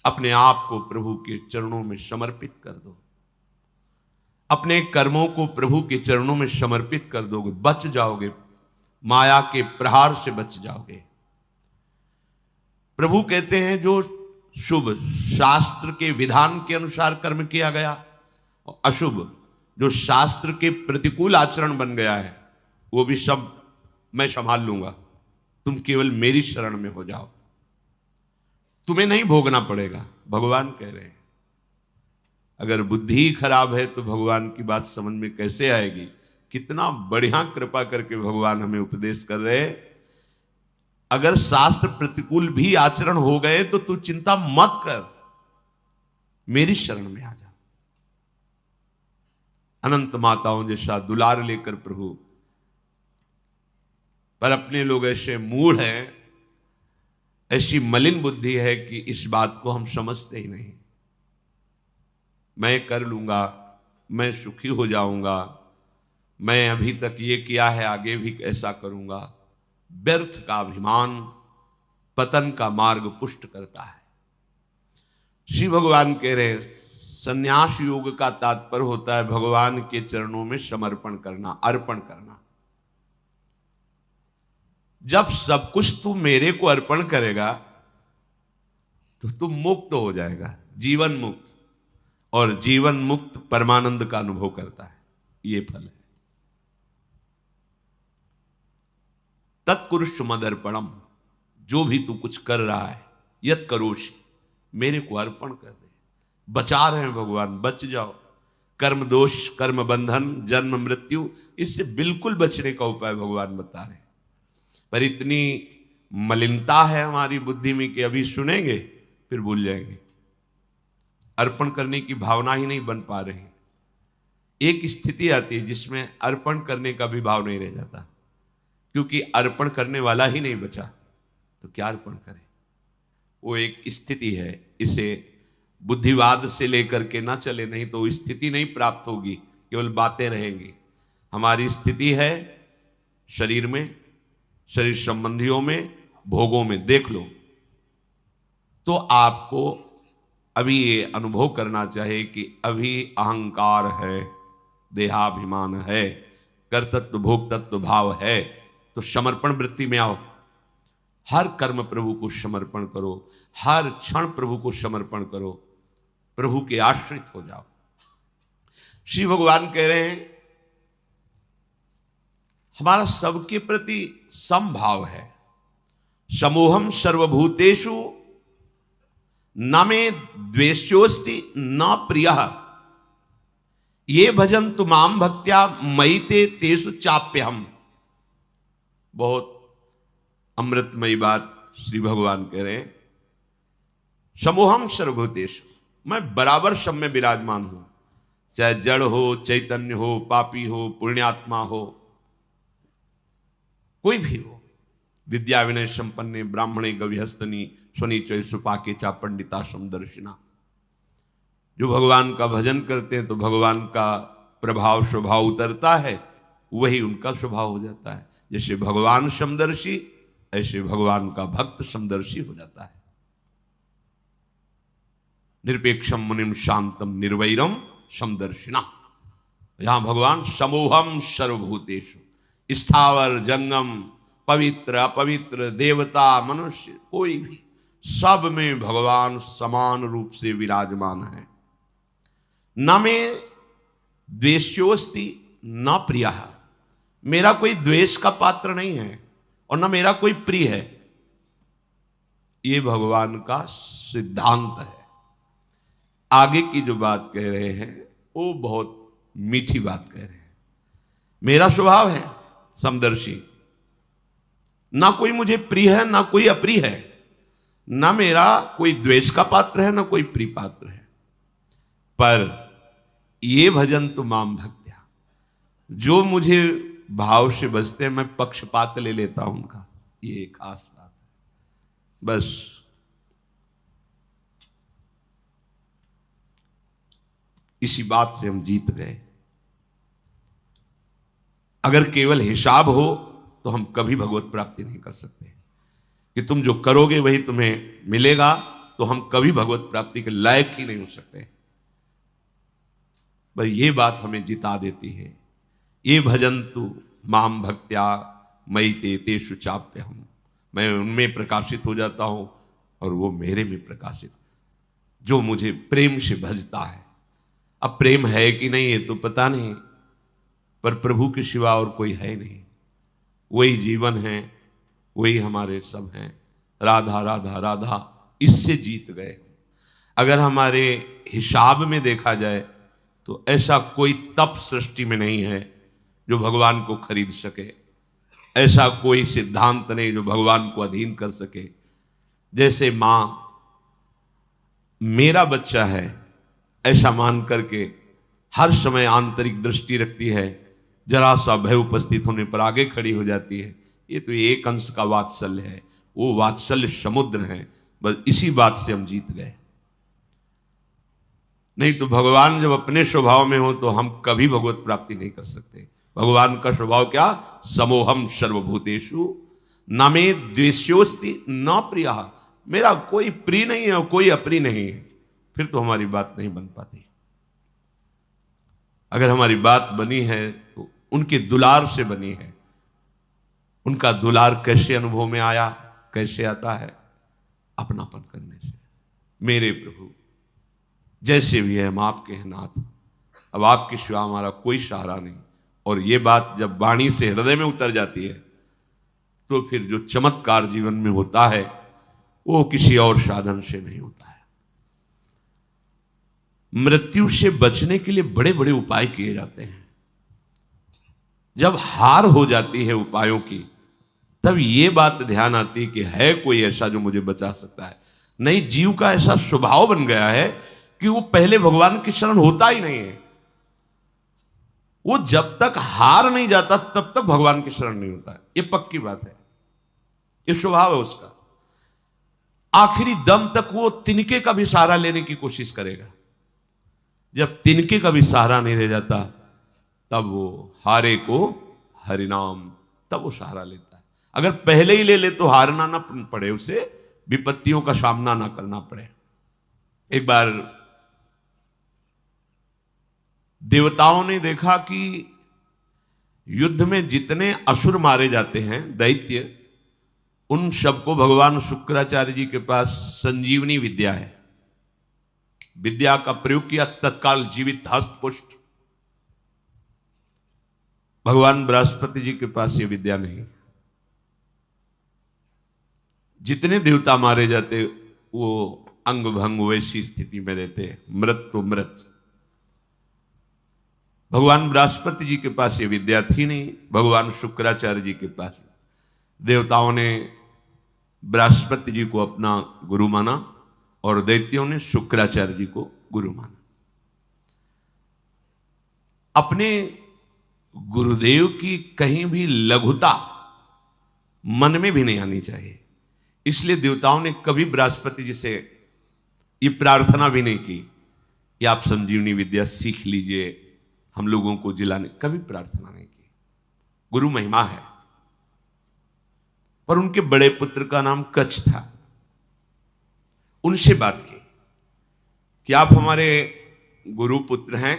अपने आप को प्रभु के चरणों में समर्पित कर दो, अपने कर्मों को प्रभु के चरणों में समर्पित कर दोगे, बच जाओगे, माया के प्रहार से बच जाओगे। प्रभु कहते हैं जो शुभ शास्त्र के विधान के अनुसार कर्म किया गया और अशुभ जो शास्त्र के प्रतिकूल आचरण बन गया है, वो भी सब मैं संभाल लूंगा, तुम केवल मेरी शरण में हो जाओ, तुम्हें नहीं भोगना पड़ेगा। भगवान कह रहे हैं। अगर बुद्धि ही खराब है तो भगवान की बात समझ में कैसे आएगी। कितना बढ़िया कृपा करके भगवान हमें उपदेश कर रहे हैं। अगर शास्त्र प्रतिकूल भी आचरण हो गए तो तू चिंता मत कर, मेरी शरण में आ जा। अनंत माताओं जैसा दुलार लेकर प्रभु, पर अपने लोग ऐसे मूढ़ हैं, ऐसी मलिन बुद्धि है कि इस बात को हम समझते ही नहीं। मैं कर लूंगा, मैं सुखी हो जाऊंगा, मैं अभी तक ये किया है आगे भी ऐसा करूंगा। व्यर्थ का अभिमान पतन का मार्ग पुष्ट करता है। श्री भगवान कह रहे संन्यास योग का तात्पर्य होता है भगवान के चरणों में समर्पण करना, अर्पण करना। जब सब कुछ तू मेरे को अर्पण करेगा तो तू मुक्त हो जाएगा, जीवन मुक्त, और जीवन मुक्त परमानंद का अनुभव करता है। ये फल है। तत्कुरुष मदर्पणम, जो भी तू कुछ कर रहा है, यत करोषि, मेरे को अर्पण कर दे। बचा रहे हैं भगवान, बच जाओ। कर्म दोष, कर्म बंधन, जन्म मृत्यु, इससे बिल्कुल बचने का उपाय भगवान बता रहे हैं। पर इतनी मलिनता है हमारी बुद्धि में कि अभी सुनेंगे फिर भूल जाएंगे। अर्पण करने की भावना ही नहीं बन पा रही। एक स्थिति आती है जिसमें अर्पण करने का भी भाव नहीं रह जाता, क्योंकि अर्पण करने वाला ही नहीं बचा तो क्या अर्पण करें। वो एक स्थिति है, इसे बुद्धिवाद से लेकर के ना चले, नहीं तो स्थिति नहीं प्राप्त होगी, केवल बातें रहेंगी। हमारी स्थिति है शरीर में, शरीर संबंधियों में, भोगों में। देख लो तो आपको अभी ये अनुभव करना चाहिए कि अभी अहंकार है, देहाभिमान है, कर्तृत्व भोक्तत्व भाव है, तो समर्पण वृत्ति में आओ। हर कर्म प्रभु को समर्पण करो, हर क्षण प्रभु को समर्पण करो, प्रभु के आश्रित हो जाओ। श्री भगवान कह रहे हैं हमारा सबके प्रति समभाव है। समोहम सर्वभूतेषु न मे द्वेष्योस्ति न प्रियः, ये भजन्तु माम भक्त्या मयि ते तेषु चाप्यहम्। बहुत अमृतमयी बात श्री भगवान कह रहे हैं। समोहम सर्वभूतेषु, मैं बराबर सब में विराजमान हूं, चाहे जड़ हो, चैतन्य हो, पापी हो, पुण्यात्मा हो, कोई भी हो। विद्या विनय संपन्ने ब्राह्मणे गविहस्तनी स्वनीचय सुपाके चा पंडिता समदर्शिना। जो भगवान का भजन करते हैं तो भगवान का प्रभाव स्वभाव उतरता है, वही उनका स्वभाव हो जाता है। जैसे भगवान समदर्शी, ऐसे भगवान का भक्त समदर्शी हो जाता है। निरपेक्षम मुनिम शांतम निर्वैरम समदर्शिना। यहां भगवान समोहम सर्वभूतेषु, स्थावर जंगम, पवित्र अपवित्र, देवता मनुष्य, कोई भी, सब में भगवान समान रूप से विराजमान है। न मे द्वेष्योस्ति न प्रियः, मेरा कोई द्वेष का पात्र नहीं है और न मेरा कोई प्रिय है। ये भगवान का सिद्धांत है। आगे की जो बात कह रहे हैं वो बहुत मीठी बात कह रहे हैं। मेरा स्वभाव है समदर्शी, ना कोई मुझे प्रिय है ना कोई अप्रिय है, ना मेरा कोई द्वेष का पात्र है ना कोई प्रिय पात्र है। पर ये भजन तो माम भक्त्या, जो मुझे भाव से बसते हैं, मैं पक्षपात ले लेता हूं उनका। ये खास बात है। बस इसी बात से हम जीत गए। अगर केवल हिसाब हो तो हम कभी भगवत प्राप्ति नहीं कर सकते। कि तुम जो करोगे वही तुम्हें मिलेगा, तो हम कभी भगवत प्राप्ति के लायक ही नहीं हो सकते। पर ये बात हमें जिता देती है। ये भजन तु माम भक्त्या मयि ते तेषु चाप्यहम्, मैं उनमें प्रकाशित हो जाता हूं और वो मेरे में प्रकाशित, जो मुझे प्रेम से भजता है। अब प्रेम है कि नहीं ये तो पता नहीं, पर प्रभु के सिवा और कोई है नहीं। वही जीवन है, वही हमारे सब हैं। राधा राधा राधा, इससे जीत गए। अगर हमारे हिसाब में देखा जाए तो ऐसा कोई तप सृष्टि में नहीं है जो भगवान को खरीद सके। ऐसा कोई सिद्धांत नहीं जो भगवान को अधीन कर सके। जैसे मां मेरा बच्चा है ऐसा मान करके हर समय आंतरिक दृष्टि रखती है, जरा सा भय उपस्थित होने पर आगे खड़ी हो जाती है। ये तो एक अंश का वात्सल्य है, वो वात्सल्य समुद्र है। बस इसी बात से हम जीत गए। नहीं तो भगवान जब अपने स्वभाव में हो तो हम कभी भगवत प्राप्ति नहीं कर सकते। भगवान का स्वभाव क्या? समोहम सर्वभूतेषु न मे द्वेष्योस्ति न प्रियः, मेरा कोई प्रिय नहीं है और कोई अप्रिय नहीं है। फिर तो हमारी बात नहीं बन पाती। अगर हमारी बात बनी है तो उनके दुलार से बनी है। उनका दुलार कैसे अनुभव में आया, कैसे आता है? अपनापन करने से। मेरे प्रभु जैसे भी है हम आपके हैं नाथ, अब आपके सिवा हमारा कोई सहारा नहीं। और ये बात जब वाणी से हृदय में उतर जाती है तो फिर जो चमत्कार जीवन में होता है वो किसी और साधन से नहीं होता है। मृत्यु से बचने के लिए बड़े बड़े उपाय किए जाते हैं। जब हार हो जाती है उपायों की, तब ये बात ध्यान आती है कि है कोई ऐसा जो मुझे बचा सकता है। नहीं, जीव का ऐसा स्वभाव बन गया है कि वो पहले भगवान की शरण होता ही नहीं है। वो जब तक हार नहीं जाता तब तक भगवान की शरण नहीं होता है। ये पक्की बात है, ये स्वभाव है उसका। आखिरी दम तक वो तिनके का भी सहारा लेने की कोशिश करेगा। जब तिनके का भी सहारा नहीं रह जाता तब वो हारे को हरिनाम, तब वो सहारा लेता है। अगर पहले ही ले ले तो हारना ना पड़े, उसे विपत्तियों का सामना ना करना पड़े। एक बार देवताओं ने देखा कि युद्ध में जितने असुर मारे जाते हैं, दैत्य, उन सबको भगवान शुक्राचार्य जी के पास संजीवनी विद्या है। विद्या का प्रयोग किया, तत्काल जीवित हस्त पुष्ट। भगवान बृहस्पति जी के पास ये विद्या नहीं। जितने देवता मारे जाते वो अंग भंग वैसी स्थिति में रहते, मृत तो मृत। भगवान बृहस्पति जी के पास ये विद्या थी नहीं, भगवान शुक्राचार्य जी के पास। देवताओं ने बृहस्पति जी को अपना गुरु माना और दैत्यों ने शुक्राचार्य जी को गुरु माना। अपने गुरुदेव की कहीं भी लघुता मन में भी नहीं आनी चाहिए। इसलिए देवताओं ने कभी बृहस्पति जी से ये प्रार्थना भी नहीं की कि आप संजीवनी विद्या सीख लीजिए, हम लोगों को जिलाने, कभी प्रार्थना नहीं की। गुरु महिमा है। पर उनके बड़े पुत्र का नाम कच्छ था। उनसे बात की कि आप हमारे गुरु पुत्र हैं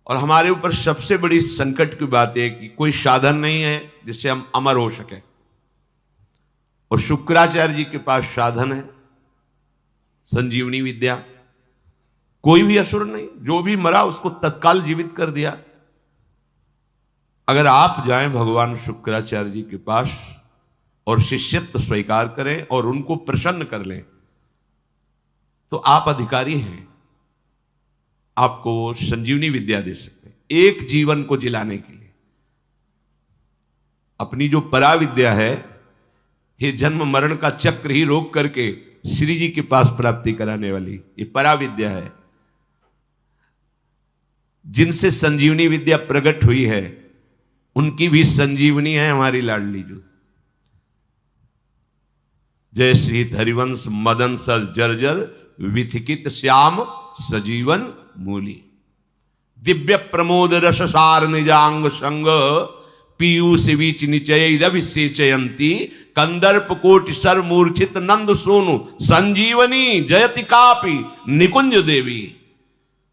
और हमारे ऊपर सबसे बड़ी संकट की बात है कि कोई साधन नहीं है जिससे हम अमर हो सके। और शुक्राचार्य जी के पास साधन है, संजीवनी विद्या। कोई भी असुर नहीं, जो भी मरा उसको तत्काल जीवित कर दिया। अगर आप जाएं भगवान शुक्राचार्य जी के पास और शिष्यत्व स्वीकार करें और उनको प्रसन्न कर लें तो आप अधिकारी हैं, आपको वो संजीवनी विद्या दे सकते हैं एक जीवन को जिलाने के लिए। अपनी जो पराविद्या है, ये जन्म मरण का चक्र ही रोक करके श्री जी के पास प्राप्ति कराने वाली ये पराविद्या है। जिनसे संजीवनी विद्या प्रकट हुई है उनकी भी संजीवनी है हमारी लाडली जो। जय श्री हरिवंश मदन सर जर्जर विथिकित श्याम सजीवन मूली। दिव्य प्रमोद रससार निजांग संग पीयूष बीच निचय रवि सेचयंती कंदर्प कोटि सर मूर्छित नंद सोनु संजीवनी जयति कापी निकुंज देवी।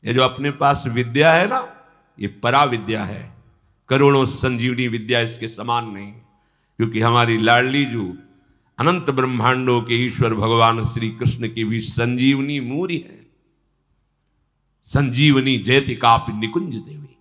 ये जो अपने पास विद्या है ना, ये परा विद्या है, करोड़ों संजीवनी विद्या इसके समान नहीं। क्योंकि हमारी लाडली जो अनंत ब्रह्मांडों के ईश्वर भगवान श्री कृष्ण की भी संजीवनी मूरी है। संजीवनी जयति कापि निकुंज देवी।